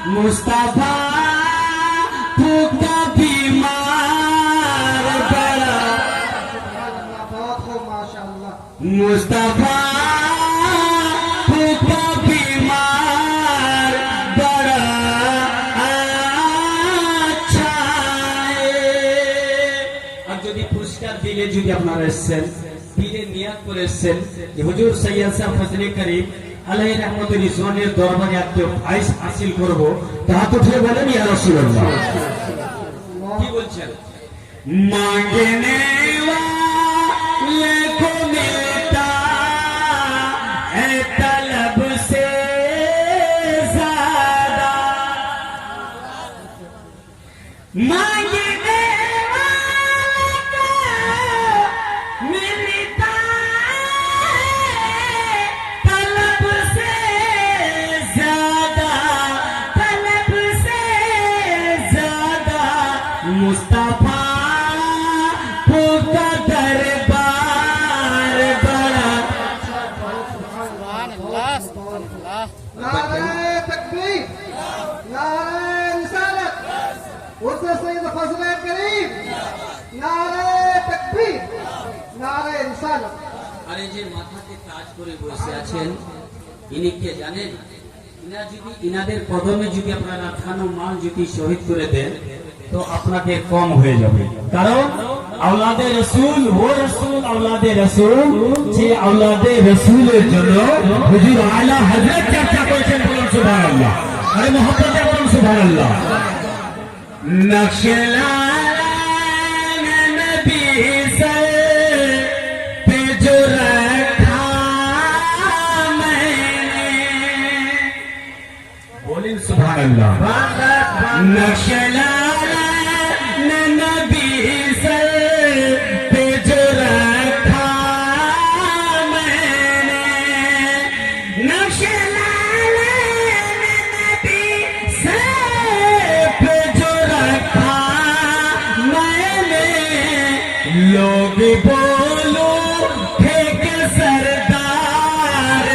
मुस्तफा फूका बीमार बड़ा मुस्तफा फूका बीमार बड़ा अच्छा আর যদি পুরস্কার দিলে যদি আপনারা এসেছেন দিলে নিয়াত করে এসেছেন যে হুজুর সৈয়দ শাহ ফজলে করিম আলাইহি রহমতুল রিজওয়ানের দরবারে একটা ফাইজ হাসিল করব তা হাত উঠে বলেন ইয়া রাসূলুল্লাহ কি বলছেন মাঙ্গনে वाले को मिलता है तलब से ज्यादा मांगने वाले को मिलता है तलब से ज्यादा मुस्तफा का दरबार बड़ा नारे तकबीर नारे रिसालत उर्स सैयद फजले करीम नारे तकबीर नारे रिसालत আরে যে মাথাতে তাজ করে বসে আছেন ইনি কে জানেন ইনা যদি ইনাদের কদমে যদি আপনারা খানো মাল যদি শহীদ করে দেন তো আপনাদের কম হয়ে যাবে কারণ আওলাদে রাসূল ও রাসূল আওলাদে রাসূল যে আওলাদে রাসূলের জন্য হুজুর আলা হযরত চর্চা করেছেন বলুন সুবহানাল্লাহ আরে মুহাব্বতে বলুন সুবহানাল্লাহ নকশলা নবী সর पे जो रखा मैंने बोलिन सुबहानल्लाह नक्शला नबी सर पे जो रखा मैंने नक्शला नबी सर पे जो रखा मैंने लोग बोलो फेंक सरदार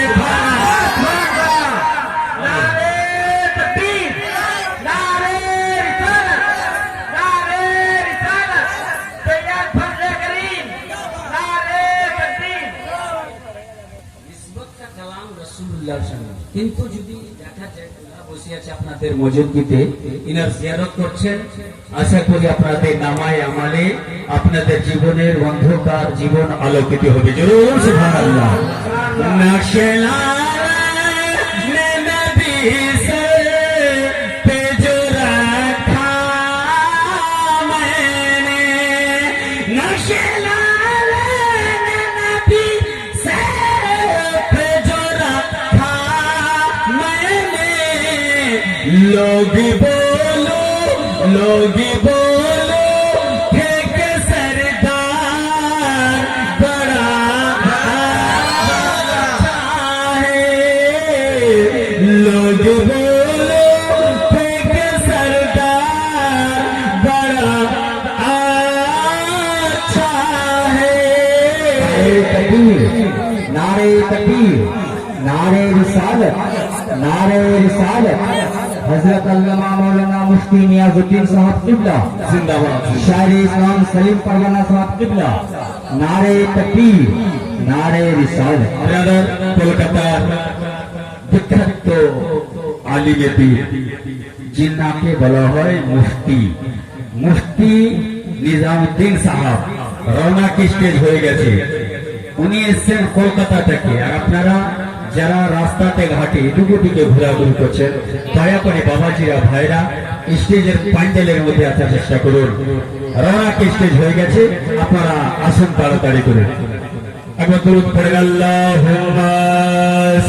नारे तकबीर नारे रिसालत सैयद फजले करीम नारे तकबीर নিসবত का कलाम রাসূলুল্লাহ সাল্লাল্লাহু কিন্তু যদি দেখা যায় বসে আছে আপনাদের মজুদগিতে ইনার জিয়ারত করছেন আশা করি আপনাদের নামায় আমালে আপনাদের জীবনের অন্ধকার জীবন আলোকিত হবে জোরে সুবহানাল্লাহ নকশলা নবী সর पे जो रखा मैंने नक्शला नबी सर पे जो रखा मैंने लोग बोलो फेंक सरदार बड़ा अच्छा है लोग बोलो फेंक सरदार बड़ा अच्छा है नारे तकबीर नारे रिसालत हजरत अल्लामा मौलाना मुफ्ती नियाजुद्दीन साहब किबला जिंदाबाद शायरी इस्लाम सलीम परवाना साहब किबला नारे तकबीर नारे रिसालत ब्रदर কলকাতার বিখ্যাত আলিমে পীর जिन्नाके বলা হয় মুফতি নিজামউদ্দিন সাহেব রওনা কি স্টেজ হয়ে গেছে উনি এসেছেন কলকাতা থেকে আর আপনারা যারা রাস্তাতে ঘাটে এদিকে ঘোরাঘুরি করছেন দয়া করে বাবাজিরা ভাইরা স্টেজের প্যান্ডেলের মধ্যে আসার চেষ্টা করুন রওনা কি স্টেজ হয়ে গেছে আপনারা আসুন তাড়াতাড়ি করে একবার দরুদ পড়ে আল্লাহুম্মা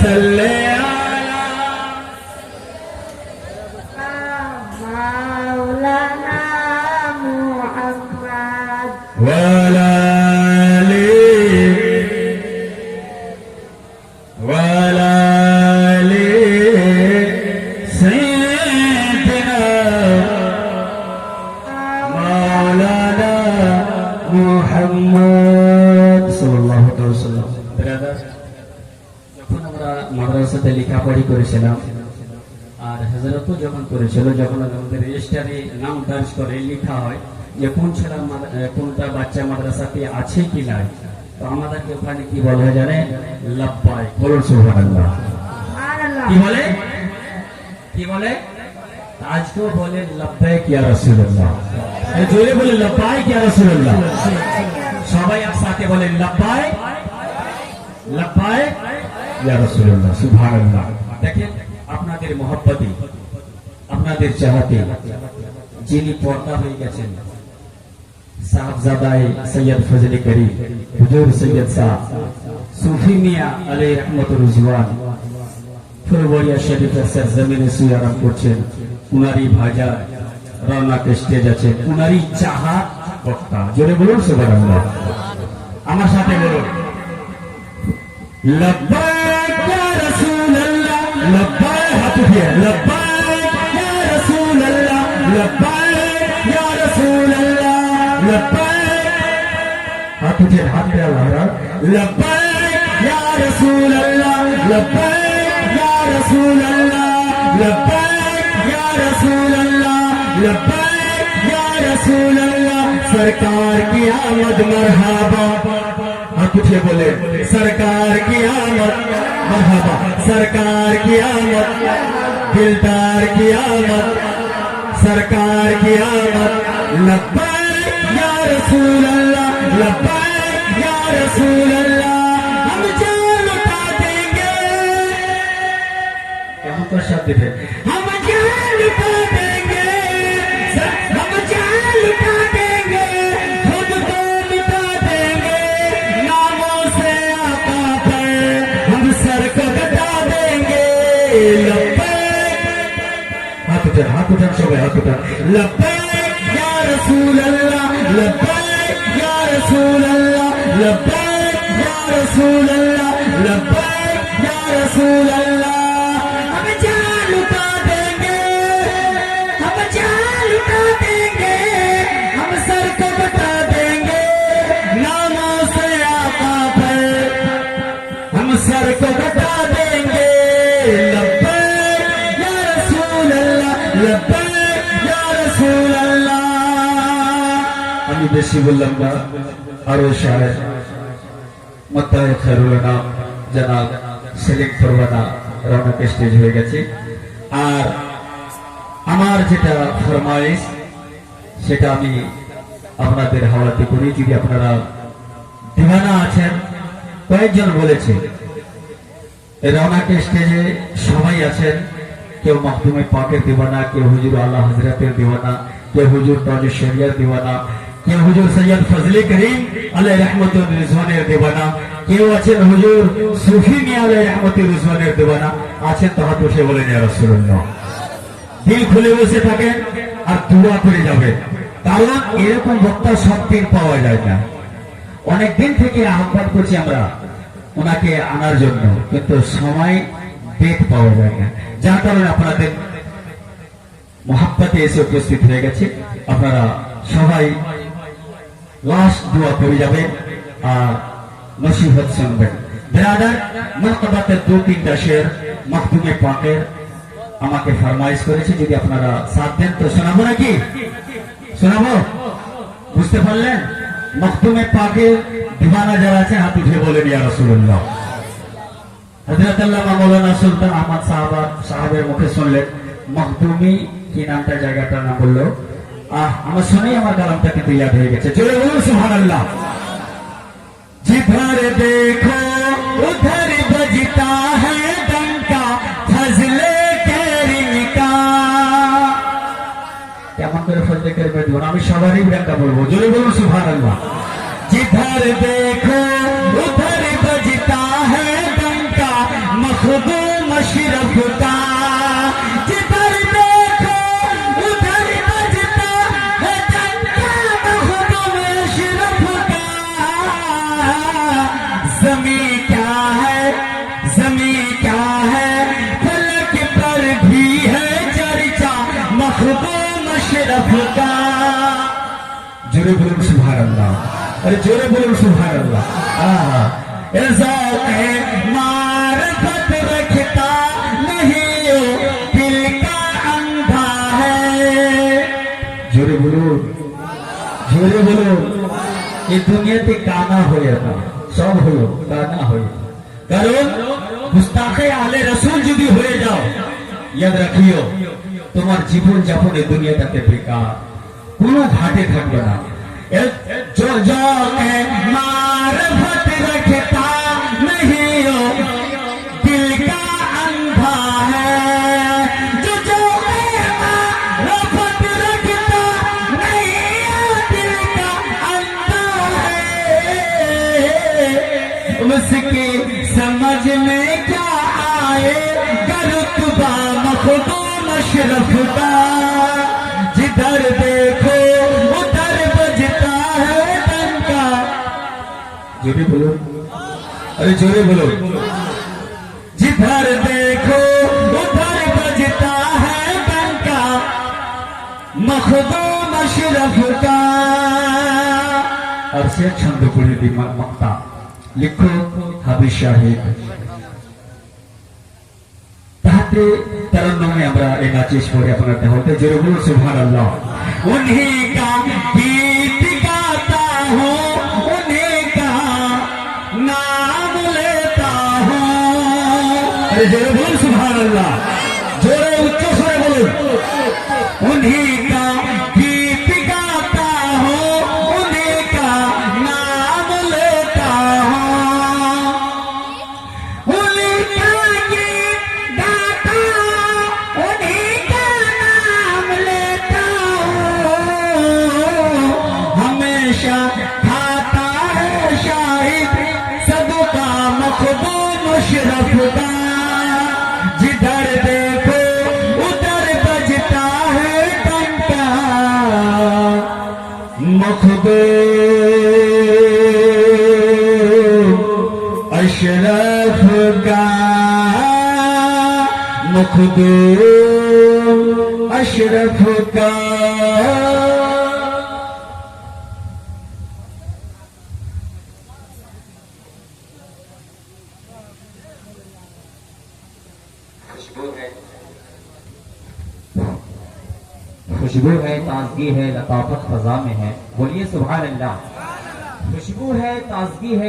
সাল্লি মাদ্রাসাতে লেখাপড়ি করেছিলাম আর হযরত যখন করেছিল, যখন আমাদের রেজিস্টারে নাম দর্জ করে লেখা হয় যে কোন ছেলে কোনটা বাচ্চা মাদ্রাসাতে আছে কি নাই, তো আমাদেরকে ওখানে কি বলা হয় জানে? লাব্বাইক। বলুন সুবহানাল্লাহ। কি বলে? কি বলে? আজকেও বলে লাব্বাইক ইয়া রাসূলুল্লাহ। জোরে বলে লাব্বাইক ইয়া রাসূলুল্লাহ। সবাই একসাথে বলে লাব্বাইক লাব্বাইক ইয়া রাসূলুল্লাহ। সুবহানাল্লাহ। দেখেন আপনাদের মহব্বতে, আপনাদের চাহতে যিনি পর্দা হয়ে গেছেন, সাহেবজাদায়ে সৈয়দ ফজলে করিম হুজুর সৈয়দ শাহ সুফি মিয়া আলাইহি রহমতুর রিজওয়ান ফুলবাড়িয়া শরীফের সরজমিনে শুয়ে আরাম করছেন। উনারই ভাজা রওনাক স্টেজ আছে, উনারই চাহাত বক্তা। জোরে বলুন সুবহানাল্লাহ। আমার সাথে বলুন লব্বাইক ইয়া রাসূলুল্লাহ, লব্বাইক। হাত উঠিয়ে লব্বাইক ইয়া রাসূলুল্লাহ, লব্বাইক ইয়া রাসূলুল্লাহ, লব্বাইক। হাত উঠিয়ে হাত দিয়ে আল্লাহ লব্বাইক ইয়া রাসূলুল্লাহ, লব্বাইক ইয়া রাসূলুল্লাহ, লব্বাইক ইয়া রাসূলুল্লাহ, লব্বাইক ইয়া রাসূলুল্লাহ। सरकार की आमद मरहबा। हाथ उठिए बोले सरकार की आमद मरहबा, सरकार की आमद, दिलदार की आमद, सरकार की आमद। लब्बैक या रसूल अल्लाह, लब्बैक या रसूल अल्लाह। हम जान लुटा देंगे, यहाँ पर शब्द है, हम जान लुटा देंगे, हम जान लुटा देंगे, खुद को मिटा देंगे, नामों से आका पर हम सर को कटा देंगे। लब्बैक। हाथ उठा सबाई हाथ उठा। लब्बैक या रसूल अल्लाह, लब्बैक या रसूल अल्लाह, लब्बैक या रसूल अल्लाह, लब्बैक या रसूल अल्लाह। हम जान लुटा देंगे, हम जान लुटा देंगे, हम सर को कटा देंगे, नामों से आका पर हम सर को कटा देंगे। लब्बैक या रसूल अल्लाह, लब्बैक या रसूल अल्लाह। আমি বেশি বললাম না, আরো শায়ের মুত্তাহিদ খায়রুল আনাম জনাব সেলিম ফরওয়ানা রওনাক স্টেজ হয়ে গেছে। আর আমার যেটা ফরমাইশ সেটা আমি আপনাদের হাওলাতে করি। যদি আপনারা দিওয়ানা আছেন, কয়েকজন বলেছে রওনাক স্টেজে সবাই আছেন, কেউ মাহদুমে পাকের দিওয়ানা, কেউ হুজুর আল্লাহ হযরতের দিওয়ানা, কেউ হুজুর তাজুশ শরিয়ার দিওয়ানা, কেউ হুজুর সৈয়দ ফজলে করিম আলাইহি রহমতুর রিজওয়ানের দিওয়ানা, কেউ আছেন হুজুর সুফি মিয়া আলাইহি রহমতুর রিজওয়ানের দিওয়ানা। আছেন তো হাত উঠে বলেন ইয়া রাসূলুল্লাহ। দিল খুলে বসে থাকেন আর দোয়া করে যাবেন, কারণ এরকম বক্তা সব দিন পাওয়া যায় না। অনেকদিন থেকে আহ্বান করছি আমরা ওনাকে আনার জন্য, কিন্তু সময় ডেট পাওয়া যায় না, যার কারণে আপনাদের মোহাব্বতে এসে উপস্থিত হয়ে গেছে। আপনারা সবাই লাস্ট দোয়া করে যাবেন আর নসিহত শুনবেন। ব্রাদার মানকাবাতের 2-3টা শের মাহদুমে পাকের আমাকে ফরমাইশ করেছে, যদি আপনারা সাথ দেন তো শোনাবো নাকি? শোনাবো? বুঝতে পারলেন? মাহদুমে পাকের দিওয়ানা যারা আছে হাত উঠে বলেন ইয়া রাসূলুল্লাহ। হযরত আল্লামা মাওলানা সুলতান আহমদ সাহেবের মুখে শুনলেন মাহদুমি কি নামটা, জায়গাটার নাম বললো। আমার শুনেই আমার কালামটা কিন্তু ইয়াদ হয়ে গেছে। জোরে বলুন সুবহানাল্লাহ। जिधर देखो उधर बजता है डंका फजले करीम का। কেমন করে ফজলে করিম দিব না, আমি সবারই ডঙ্কা বলবো। জোরে বলুন সুবহানাল্লাহ। जिधर देखो उधर बजता है डंका मखदूम अशरफ का। जिधर देखो उधर बजता है डंका मखदूम अशरफ का। ज़मीं क्या है, ज़मीं क्या है, फलक पर भी है चर्चा मखदूम अशरफ का। जोरे बोलूं सुभानअल्लाह। अरे जोरे बोलूं सुभानअल्लाह। ज़ौक़-ए-मारिफ़त रखता नहीं हो दिल का বলুন, জোরে বলুন। এই দুনিয়াতে কানা হয়ে না, সব হলো কানা হয়ে। কারণ মুস্তাকে আলে রসুল যদি হয়ে যাও, ইয়াদ রাখিও তোমার জীবন যাপন এই দুনিয়াটাতে বেকার, কোনো ঘাটে থাকবে না। जो जो मारफत रखता नहीं हो दिल का अंधा है, जो जो मारफत रखता नहीं हो दिल का अंधा है, उसके समझ में क्या आए रुतबा मखदूम अशरफ का, जिधर देखो उधर बजता है डंका। जोरे बोलो, अरे जोरे बोलो। जिधर देखो उधर बजता है डंका, मखदूम अशरफ का। और से छंद पढ़े दिमाग मक्ता लिखो हाफिज साहेब। তাহাতে तरन्नुमे আমরা এই নাচিশ পড়ে আপনাদের হতে জোরে বলুন সুবহানাল্লাহ। उन्हीं का गीत गाता हूँ, उन्हीं का नाम लेता हूँ। अरे जोरे बोलूं सुबहानाल्लाह, जोरे उच्च स्वरे बोलूं। उन्हीं का गीत गाता हूँ, उन्हीं का नाम लेता हूँ, उन्हीं का गीत गाता हूँ, उन्हीं का नाम लेता हूँ। हमेशा खाता है शाहिद सदका मखदूम अशरफ का, जिधर देखो उधर बजता है डंका, मखदूम अशरफ का, मखदूम अशरफ का। खुशबू है, ताजगी है, लताफत फजा में है। बोलिए सुभान अल्लाह। खुशबू है, ताजगी है।